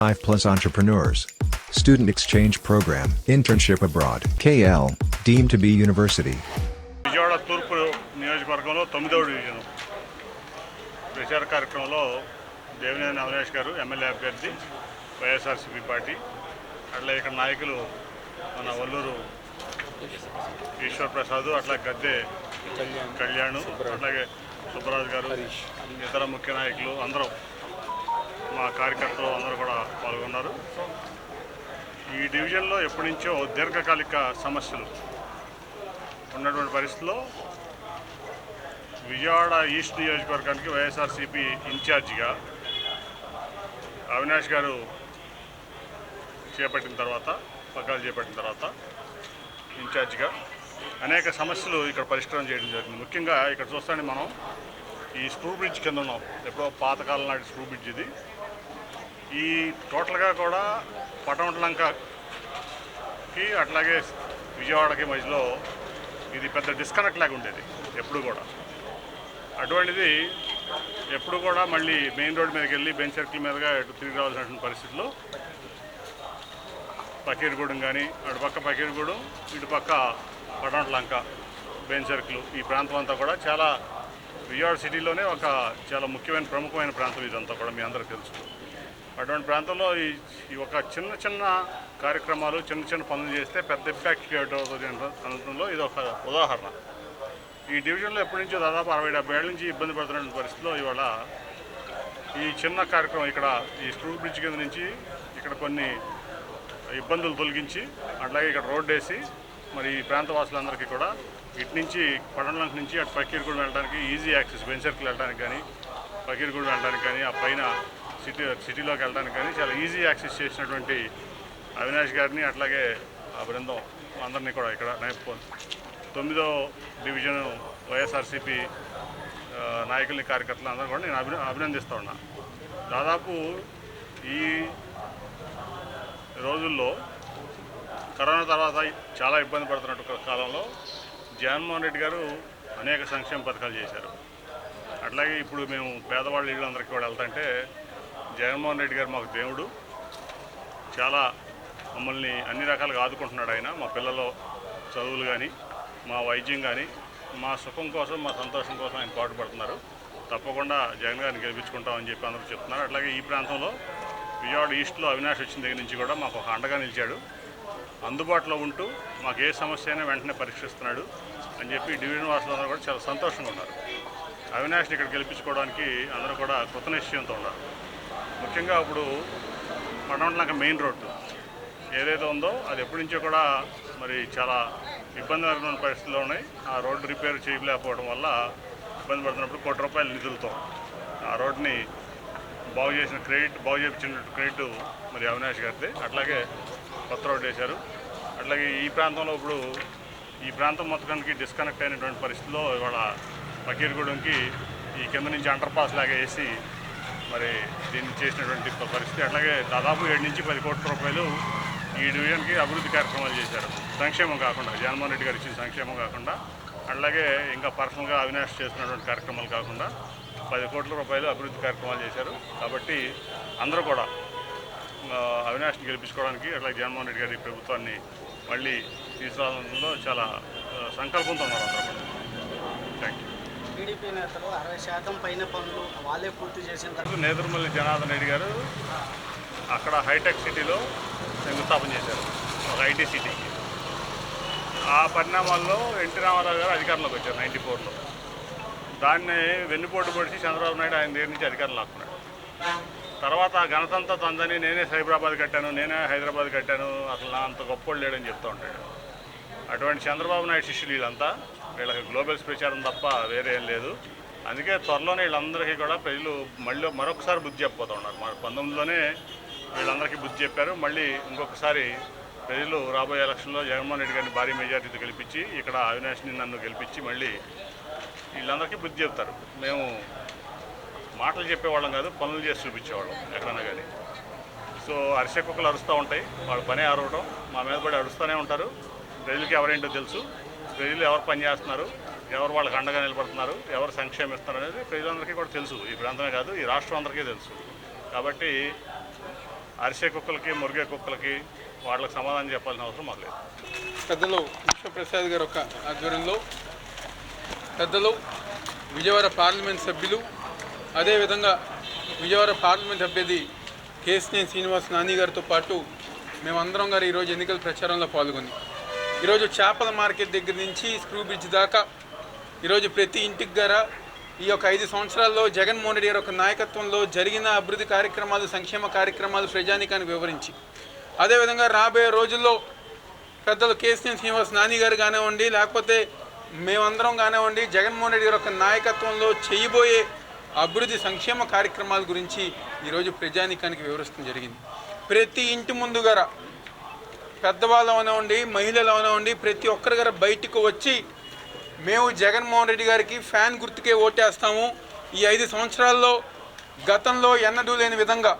5+ entrepreneurs. Student exchange program, internship abroad. KL, deemed to be university. Vijayawada తూర్పు నియోజకవర్గంలో 9వ division ప్రచార కార్యక్రమంలో దేవినేని అవినాష్ గారు ఎమ్మెల్యే అభ్యర్థి వైఎస్ఆర్సీపీ పార్టీ. అట్లా ఇక్కడ నాయకులు మన వల్లూరు ఈశ్వర్ ప్రసాద్, అట్లా గద్దె కళ్యాణ్, అట్లాగే సుబ్బరాజు గారు, ఇతర ముఖ్య నాయకులు అందరూ మా కార్యకర్తలు అందరూ కూడా పాల్గొన్నారు. ఈ డివిజన్లో ఎప్పటి నుంచో దీర్ఘకాలిక సమస్యలు ఉన్నటువంటి పరిస్థితుల్లో విజయవాడ ఈస్ట్ నియోజకవర్గానికి వైఎస్ఆర్సీపీ ఇన్ఛార్జిగా అవినాష్ గారు చేపట్టిన తర్వాత ఇన్ఛార్జిగా అనేక సమస్యలు ఇక్కడ పరిష్కారం చేయడం జరిగింది. ముఖ్యంగా ఇక్కడ చూస్తే మనం ఈ స్క్రూ బ్రిడ్జ్ కింద ఉన్నాం. ఎప్పుడో పాతకాలం నాటి స్క్రూ బ్రిడ్జ్ ఇది. ఈ టోటల్గా కూడా పటమటలంకకి అట్లాగే విజయవాడకి మధ్యలో ఇది పెద్ద డిస్కనెక్ట్ లాగా ఉండేది ఎప్పుడు కూడా. అటువంటిది ఎప్పుడు కూడా మళ్ళీ మెయిన్ రోడ్ మీదకి వెళ్ళి బెంచ్ సర్కిల్ మీదుగా ఇటు తిరిగి రావాల్సినటువంటి పరిస్థితుల్లో పకీర్గూడెం కానీ, అటుపక్క పకీర్గూడెం, ఇటుపక్క పటమటలంక, బెంచ్ సర్కిల్, ఈ ప్రాంతం అంతా కూడా చాలా విజయవాడ సిటీలోనే ఒక చాలా ముఖ్యమైన ప్రముఖమైన ప్రాంతం ఇదంతా కూడా మీ అందరికీ తెలుసు. అటువంటి ప్రాంతంలో ఈ ఒక చిన్న కార్యక్రమాలు, చిన్న పనులు చేస్తే పెద్ద ఇంపాక్ట్ క్రియేట్ అవుతుంది అనడంలో ఇది ఒక ఉదాహరణ. ఈ డివిజన్లో ఎప్పటి నుంచో దాదాపు 60-70 ఏళ్ళ నుంచి ఇబ్బంది పడుతున్న పరిస్థితిలో ఇవాళ ఈ చిన్న కార్యక్రమం ఇక్కడ ఈ స్క్రూ బ్రిడ్జ్ కింద నుంచి ఇక్కడ కొన్ని ఇబ్బందులు తొలగించి, అట్లాగే ఇక్కడ రోడ్డు వేసి మరి ఈ ప్రాంత వాసులందరికీ కూడా ఇటు నుంచి పటమటలంక నుంచి అటు పకీర్గూడెం వెళ్ళడానికి ఈజీ యాక్సెస్, బెంచ్ సర్కిల్ వెళ్ళడానికి కానీ, పకీర్గూడెం వెళ్ళడానికి కానీ, ఆ పైన సిటీలోకి వెళ్ళడానికి కానీ చాలా ఈజీ యాక్సెస్ చేసినటువంటి అవినాష్ గారిని, అట్లాగే ఆ బృందం అందరినీ కూడా ఇక్కడ 9వ డివిజన్ వైఎస్ఆర్సీపీ నాయకుల్ని, కార్యకర్తలు అందరూ కూడా నేను అభినందిస్తూ ఉన్నా. దాదాపు ఈ రోజుల్లో కరోనా తర్వాత చాలా ఇబ్బంది పడుతున్నట్టు కాలంలో జగన్మోహన్ రెడ్డి గారు అనేక సంక్షేమ పథకాలు చేశారు. అట్లాగే ఇప్పుడు మేము పేదవాళ్ళ ఇళ్ళందరికీ కూడా వెళ్తుంటే జగన్మోహన్ రెడ్డి గారు మాకు దేవుడు, చాలా మమ్మల్ని అన్ని రకాలుగా ఆదుకుంటున్నాడు. ఆయన మా పిల్లల చదువులు కానీ, మా వైద్యం కానీ, మా సుఖం కోసం, మా సంతోషం కోసం ఆయన పాటుపడుతున్నారు. తప్పకుండా జగన్ గారిని గెలిపించుకుంటామని చెప్పి అందరూ చెప్తున్నారు. అట్లాగే ఈ ప్రాంతంలో విజయవాడ ఈస్ట్లో అవినాష్ వచ్చిన దగ్గర నుంచి కూడా మాకు ఒక అండగా నిలిచాడు. అందుబాటులో ఉంటూ మాకు ఏ సమస్య అయినా వెంటనే పరీక్షిస్తున్నాడు అని చెప్పి డివిజన్ వాసులందరూ కూడా చాలా సంతోషంగా ఉన్నారు. అవినాష్ని ఇక్కడ గెలిపించుకోవడానికి అందరూ కూడా కృతనిశ్చయంతో ఉన్నారు. ముఖ్యంగా ఇప్పుడు పటమటలంక మెయిన్ రోడ్డు ఏదైతే ఉందో అది ఎప్పటి నుంచో కూడా మరి చాలా ఇబ్బందికరమైన పరిస్థితుల్లో ఉన్నాయి. ఆ రోడ్డు రిపేర్ చేయలేకపోవడం వల్ల ఇబ్బంది పడుతున్నప్పుడు ₹1 కోటి నిధులతో ఆ రోడ్డుని బాగు చేయించిన క్రెడిట్ మరి అవినాష్ గారిది. అట్లాగే కొత్త రోడ్డు వేశారు. అట్లాగే ఈ ప్రాంతంలో ఇప్పుడు ఈ ప్రాంతం మొత్తానికి డిస్కనెక్ట్ అయినటువంటి పరిస్థితిలో ఇవాళ పకీర్గూడెంకి ఈ కింద నుంచి అండర్ పాస్ లాగా వేసి మరి దీన్ని చేసినటువంటి పరిస్థితి. అట్లాగే దాదాపు 7 నుంచి 10 కోట్ల రూపాయలు ఈ డివిజన్కి అభివృద్ధి కార్యక్రమాలు చేశారు. సంక్షేమం కాకుండా, జగన్మోహన్ రెడ్డి గారు ఇచ్చిన సంక్షేమం కాకుండా, అట్లాగే ఇంకా పర్సనల్గా అవినాష్ చేస్తున్నటువంటి కార్యక్రమాలు కాకుండా 10 కోట్ల రూపాయలు అభివృద్ధి కార్యక్రమాలు చేశారు. కాబట్టి అందరూ కూడా అవినాష్ని గెలిపించుకోవడానికి, అట్లాగే జగన్మోహన్ రెడ్డి గారి ప్రభుత్వాన్ని మళ్ళీ తీసుకురావడంలో చాలా సంకల్పంతో ఉన్నారు అందరూ కూడా. Thank you. టీడీపీ నేతలు 60% పైన పనులు వాళ్ళే పూర్తి చేసిన తర్వాత నేదురుమల్లి జనార్దన్ రెడ్డి గారు అక్కడ హైటెక్ సిటీలో శంకుస్థాపన చేశారు, ఒక ఐటీ సిటీకి. ఆ పరిణామాల్లో ఎన్టీ రామారావు గారు అధికారంలోకి వచ్చారు 94లో. దాన్ని వెన్నుపోటు పొడిచి చంద్రబాబు నాయుడు ఆయన దగ్గర నుంచి అధికారం లాక్కున్నాడు. తర్వాత ఘనతంతా తందని నేనే సైబరాబాద్ కట్టాను, నేనే హైదరాబాద్ కట్టాను, అసలు నా అంత గొప్పోడు లేడని చెప్తూ ఉంటాడు. అటువంటి చంద్రబాబు నాయుడు శిష్యులు వీళ్ళంతా, వీళ్ళకి గ్లోబల్స్ ప్రచారం తప్ప వేరే ఏం లేదు. అందుకే త్వరలోనే వీళ్ళందరికీ కూడా ప్రజలు మళ్ళీ మరొకసారి బుద్ధి చెప్పబోతూ ఉన్నారు. 19లోనే వీళ్ళందరికీ బుద్ధి చెప్పారు. మళ్ళీ ఇంకొకసారి ప్రజలు రాబోయే ఎలక్షన్లో జగన్మోహన్ రెడ్డి గారిని భారీ మెజార్టీతో గెలిపించి, ఇక్కడ అవినాష్ని నన్ను గెలిపించి మళ్ళీ వీళ్ళందరికీ బుద్ధి చెప్తారు. మేము మాటలు చెప్పేవాళ్ళం కాదు, పనులు చేసి చూపించేవాళ్ళం ఎక్కడన్నా కానీ. సో అరిసె కుక్కలు అరుస్తూ ఉంటాయి, వాళ్ళ పనే అరవడం, మా మీద పడి అరుస్తూనే ఉంటారు. ప్రజలకి ఎవరేంటో తెలుసు, ప్రజలు ఎవరు పని చేస్తున్నారు, ఎవరు వాళ్ళకి అండగా నిలబడుతున్నారు, ఎవరు సంక్షేమిస్తున్నారు అనేది ప్రజలందరికీ కూడా తెలుసు. ఈ ప్రాంతమే కాదు, ఈ రాష్ట్రం అందరికీ తెలుసు. కాబట్టి అరిసే కుక్కలకి మురిగే కుక్కలకి వాళ్ళకి సమాధానం చెప్పాల్సిన అవసరం మాకు లేదు. పెద్దలు విశ్వప్రసాద్ గారు ఒక ఆధ్వర్యంలో పెద్దలు విజయవాడ పార్లమెంట్ సభ్యులు, అదేవిధంగా విజయవాడ పార్లమెంట్ అభ్యర్థి కేశినేని శ్రీనివాస్ నాని గారితో పాటు మేమందరం గారు ఈరోజు ఎన్నికల ప్రచారంలో పాల్గొని ఈరోజు చేపల మార్కెట్ దగ్గర నుంచి స్క్రూ బ్రిడ్జ్ దాకా ఈరోజు ప్రతి ఇంటికి గారా ఈ యొక్క 5 సంవత్సరాల్లో జగన్మోహన్ రెడ్డి గారి యొక్క నాయకత్వంలో జరిగిన అభివృద్ధి కార్యక్రమాలు, సంక్షేమ కార్యక్రమాలు ప్రజానీకానికి వివరించి, అదేవిధంగా రాబోయే రోజుల్లో పెద్దలు కేశినేని శ్రీనివాస్ నాని గారు కానివ్వండి, లేకపోతే మేమందరం కానివ్వండి, జగన్మోహన్ రెడ్డి గారి యొక్క నాయకత్వంలో చేయబోయే అభివృద్ధి సంక్షేమ కార్యక్రమాల గురించి ఈరోజు ప్రజానీకానికి వివరిస్తూ జరిగింది. ప్రతి ఇంటి ముందు గార పెద్దవాళ్ళు అవనివ్వండి, మహిళలు అవనివ్వండి, ప్రతి ఒక్కరి గారు బయటకు వచ్చి మేము జగన్మోహన్ రెడ్డి గారికి ఫ్యాన్ గుర్తుకే ఓటేస్తాము, ఈ 5 సంవత్సరాల్లో గతంలో ఎన్నడూ లేని విధంగా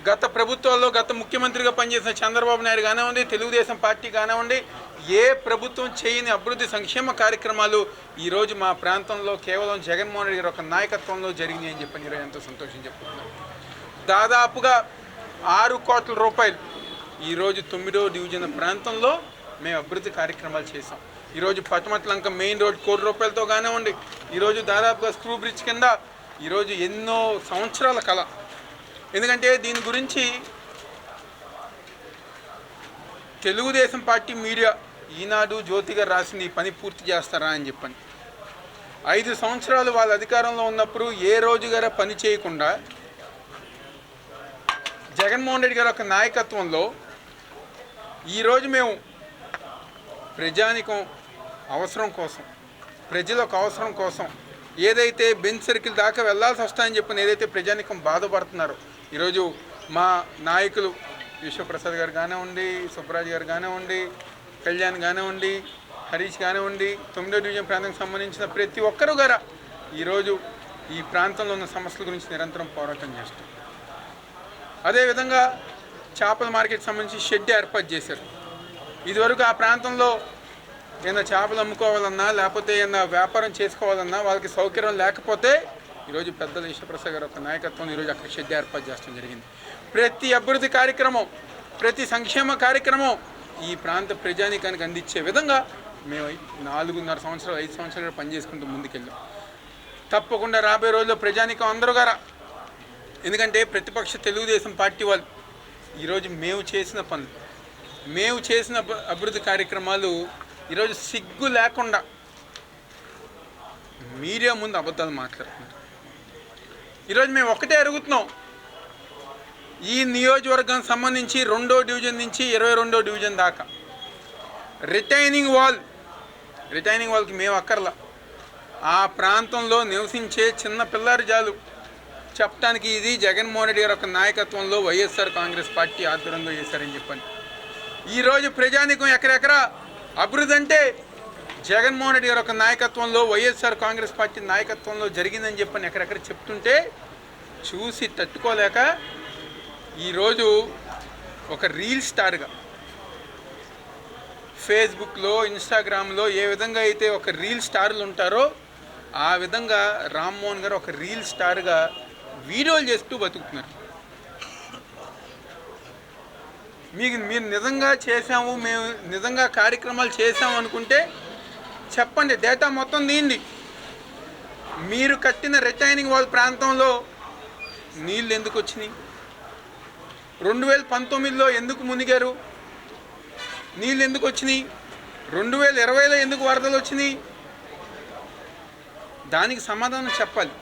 గత ప్రభుత్వాల్లో గత ముఖ్యమంత్రిగా పనిచేసిన చంద్రబాబు నాయుడు కానివ్వండి, తెలుగుదేశం పార్టీ కానివ్వండి, ఏ ప్రభుత్వం చేయని అభివృద్ధి సంక్షేమ కార్యక్రమాలు ఈరోజు మా ప్రాంతంలో కేవలం జగన్మోహన్ రెడ్డి గారి ఒక నాయకత్వంలో జరిగినాయి అని చెప్పి ఈరోజు ఎంతో సంతోషం చెప్పుకుంటున్నాం. దాదాపుగా 6 కోట్ల రూపాయలు ఈరోజు 9వ డివిజన్ ప్రాంతంలో మేము అభివృద్ధి కార్యక్రమాలు చేసాం. ఈరోజు పచ్చమట్లంక మెయిన్ రోడ్ 1 కోటి రూపాయలతో కానివ్వండి, ఈరోజు దాదాపుగా స్క్రూ బ్రిడ్జ్ కింద ఈరోజు ఎన్నో సంవత్సరాల కళ. ఎందుకంటే దీని గురించి తెలుగుదేశం పార్టీ మీడియా ఈనాడు జ్యోతి గారు రాసింది, ఈ పని పూర్తి చేస్తారా అని చెప్పని. 5 సంవత్సరాలు వాళ్ళ అధికారంలో ఉన్నప్పుడు ఏ రోజు గారా పని చేయకుండా జగన్మోహన్ రెడ్డి గారి యొక్క నాయకత్వంలో ఈరోజు మేము ప్రజానికం అవసరం కోసం, ప్రజలకు అవసరం కోసం ఏదైతే బెంచ్ సర్కిల్ దాకా వెళ్లాల్సి వస్తాయని చెప్పిన ఏదైతే ప్రజానికం బాధపడుతున్నారో, ఈరోజు మా నాయకులు విశ్వప్రసాద్ గారు కానివ్వండి, సుబ్బరాజు గారు కానివ్వండి, కళ్యాణ్ కానివ్వండి, హరీష్ కానివ్వండి, 9వ డివిజన్ ప్రాంతానికి సంబంధించిన ప్రతి ఒక్కరు గారా ఈరోజు ఈ ప్రాంతంలో ఉన్న సమస్యల గురించి నిరంతరం పోరాటం చేస్తాం. అదేవిధంగా చేపల మార్కెట్ సంబంధించి షెడ్ ఏర్పాటు చేశారు. ఇదివరకు ఆ ప్రాంతంలో ఏదైనా చేపలు అమ్ముకోవాలన్నా లేకపోతే ఏదైనా వ్యాపారం చేసుకోవాలన్నా వాళ్ళకి సౌకర్యం లేకపోతే ఈరోజు పెద్దల విశ్వప్రసాద్ గారి యొక్క నాయకత్వం ఈరోజు అక్కడ షెడ్ ఏర్పాటు చేయడం జరిగింది. ప్రతి అభివృద్ధి కార్యక్రమం, ప్రతి సంక్షేమ కార్యక్రమం ఈ ప్రాంత ప్రజానీకానికి అందించే విధంగా మేము 4.5 సంవత్సరాలు 5 సంవత్సరాలు పనిచేసుకుంటూ ముందుకెళ్ళాం. తప్పకుండా రాబోయే రోజుల్లో ప్రజానీకం అందరూ గారా, ఎందుకంటే ప్రతిపక్ష తెలుగుదేశం పార్టీ వాళ్ళు ఈరోజు మేము చేసిన పనులు, మేము చేసిన అభివృద్ధి కార్యక్రమాలు ఈరోజు సిగ్గు లేకుండా మీడియా ముందు అబద్ధాలు మాట్లాడుతున్నారు. ఈరోజు మేము ఒకటే అడుగుతున్నాం, ఈ నియోజకవర్గం సంబంధించి 2వ డివిజన్ నుంచి 22వ డివిజన్ దాకా రిటైనింగ్ వాల్కి మేము అక్కర్లా, ఆ ప్రాంతంలో నివసించే చిన్న పిల్లారి జాలు చెప్పడానికి ఇది జగన్మోహన్ రెడ్డి గారి యొక్క నాయకత్వంలో వైఎస్ఆర్ కాంగ్రెస్ పార్టీ ఆధ్వర్యంలో చేశారని చెప్పని. ఈరోజు ప్రజానికం ఎక్కడెక్కడ అభివృద్ధి అంటే జగన్మోహన్ రెడ్డి గారి యొక్క నాయకత్వంలో వైఎస్ఆర్ కాంగ్రెస్ పార్టీ నాయకత్వంలో జరిగిందని చెప్పని ఎక్కడెక్కడ చెప్తుంటే చూసి తట్టుకోలేక ఈరోజు ఒక రీల్ స్టార్గా ఫేస్బుక్లో, ఇన్స్టాగ్రామ్లో ఏ విధంగా అయితే ఒక రీల్ స్టార్లు ఉంటారో ఆ విధంగా రామ్మోహన్ గారు ఒక రీల్ స్టార్గా వీడియోలు చేస్తూ బతుకుతున్నారు. మీరు నిజంగా చేసాము, మేము నిజంగా కార్యక్రమాలు చేసాము అనుకుంటే చెప్పండి, డేటా మొత్తం తీయండి. మీరు కట్టిన రిటైనింగ్ వాల్ ప్రాంతంలో నీళ్ళు ఎందుకు వచ్చినాయి? 2019లో ఎందుకు మునిగారు? నీళ్ళు ఎందుకు వచ్చినాయి? 2020లో ఎందుకు వరదలు వచ్చినాయి? దానికి సమాధానం చెప్పాలి.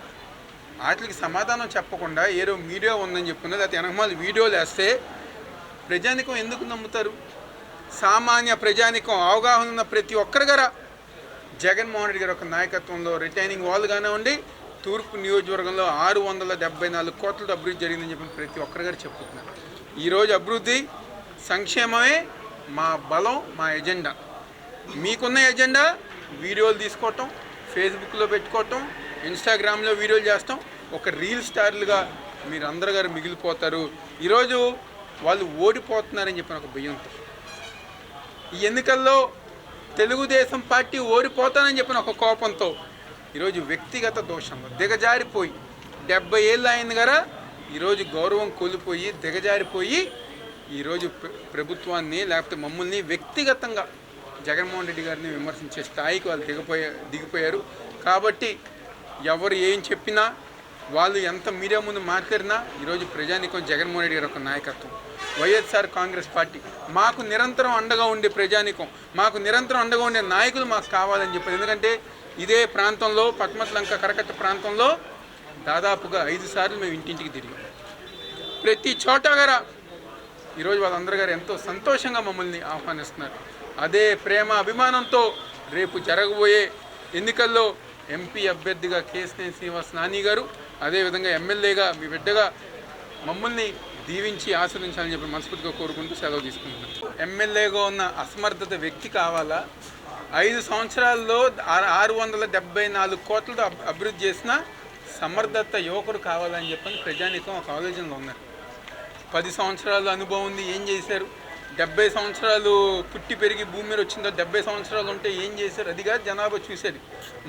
వాటికి సమాధానం చెప్పకుండా ఏదో మీడియా ఉందని చెప్పుకున్నది, లేకపోతే వెనకమాల వీడియోలు వేస్తే ప్రజానికం ఎందుకు నమ్ముతారు? సామాన్య ప్రజానికం అవగాహన ఉన్న ప్రతి ఒక్కరి గారా జగన్మోహన్ రెడ్డి గారి యొక్క నాయకత్వంలో రిటైనింగ్ వాల్ కానివ్వండి, తూర్పు నియోజకవర్గంలో 674 కోట్లతో అభివృద్ధి జరిగిందని చెప్పి ప్రతి ఒక్కరి గారు చెప్పుకుంటున్నారు. ఈరోజు అభివృద్ధి సంక్షేమమే మా బలం, మా ఎజెండా. మీకున్న ఎజెండా వీడియోలు తీసుకోవటం, ఫేస్బుక్లో పెట్టుకోవటం, ఇన్స్టాగ్రామ్లో వీడియోలు చేస్తాం, ఒక రీల్ స్టార్లుగా మీరు అందరు గారు మిగిలిపోతారు. ఈరోజు వాళ్ళు ఓడిపోతున్నారని చెప్పిన ఒక భయంతో, ఈ ఎన్నికల్లో తెలుగుదేశం పార్టీ ఓడిపోతానని చెప్పిన ఒక కోపంతో ఈరోజు వ్యక్తిగత దోషంలో దిగజారిపోయి 70 ఏళ్ళు అయింది కదా ఈరోజు గౌరవం కోల్పోయి దిగజారిపోయి ఈరోజు ప్రభుత్వాన్ని లేకపోతే మమ్మల్ని వ్యక్తిగతంగా జగన్మోహన్ రెడ్డి గారిని విమర్శించే స్థాయికి వాళ్ళు దిగిపోయారు. కాబట్టి ఎవరు ఏం చెప్పినా, వాళ్ళు ఎంత మీడియా ముందు మాట్లాడినా ఈరోజు ప్రజానీకం జగన్మోహన్ రెడ్డి గారి యొక్క నాయకత్వం, వైఎస్ఆర్ కాంగ్రెస్ పార్టీ మాకు నిరంతరం అండగా ఉండే ప్రజానీకం, మాకు నిరంతరం అండగా ఉండే నాయకులు మాకు కావాలని చెప్పారు. ఎందుకంటే ఇదే ప్రాంతంలో పద్మట్లంక కరకట్ట ప్రాంతంలో దాదాపుగా 5 సార్లు మేము ఇంటింటికి తిరిగాం. ప్రతి చోట గారా ఈరోజు వాళ్ళందరూ గారు ఎంతో సంతోషంగా మమ్మల్ని ఆహ్వానిస్తున్నారు. అదే ప్రేమ అభిమానంతో రేపు జరగబోయే ఎన్నికల్లో ఎంపీ అభ్యర్థిగా కేశినేని శ్రీనివాస్ నాని గారు, అదేవిధంగా ఎమ్మెల్యేగా మీ బిడ్డగా మమ్మల్ని దీవించి ఆశీర్వదించాలని చెప్పి మనస్ఫూర్తిగా కోరుకుంటూ సెలవు తీసుకుంటున్నాను. ఎమ్మెల్యేగా ఉన్న అసమర్థత వ్యక్తి కావాలా? 5 సంవత్సరాల్లో 674 కోట్లతో అభివృద్ధి చేసిన సమర్థత యువకుడు కావాలని చెప్పని ప్రజానీకం ఒక ఆలోచనలో ఉన్నారు. 10 సంవత్సరాల అనుభవం ఉంది, ఏం చేశారు? 70 సంవత్సరాలు పుట్టి పెరిగి భూమి మీద వచ్చిందో 70 సంవత్సరాలు ఉంటే ఏం చేశారు? అదిగా జనాభా చూసేది.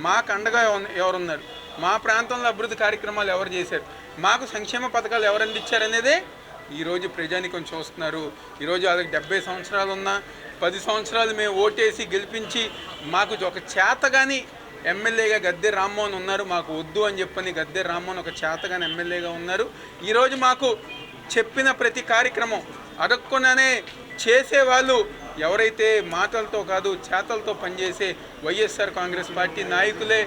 మాకు అండగా ఎవరున్నారు? మా ప్రాంతంలో అభివృద్ధి కార్యక్రమాలు ఎవరు చేశారు? మాకు సంక్షేమ పథకాలు ఎవరు అందించారనేదే ఈరోజు ప్రజానీకం చూస్తున్నారు. ఈరోజు వాళ్ళకి 70 సంవత్సరాలు ఉన్నా 10 సంవత్సరాలు మేము ఓటేసి గెలిపించి మాకు ఒక చేతగాని ఎమ్మెల్యేగా గద్దె రామ్మోహన్ ఉన్నారు, మాకు వద్దు అని చెప్పని గద్దె రామ్మోహన్ ఒక చేతగాని ఎమ్మెల్యేగా ఉన్నారు. ఈరోజు మాకు చెప్పిన ప్రతి కార్యక్రమం అడగకుండానే చేసేవాళ్ళు ఎవరైతే మాటలతో కాదు చేతలతో పనిచేసే వైఎస్ఆర్ కాంగ్రెస్ పార్టీ నాయకులే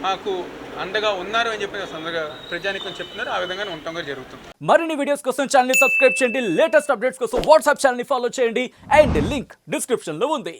మాకు అండగా ఉన్నారు అని చెప్పి సందర్భంగా ప్రజానీకం చెప్తున్నారు. ఆ విధంగానే ఉండటంగా జరుగుతుంది. మరిన్ని వీడియోస్ కోసం ఛానల్ ని సబ్స్క్రైబ్ చేయండి, లేటెస్ట్ అప్డేట్స్ కోసం వాట్సాప్ ఛానల్ ని ఫాలో చేయండి అండ్ లింక్ డిస్క్రిప్షన్ లో ఉంది.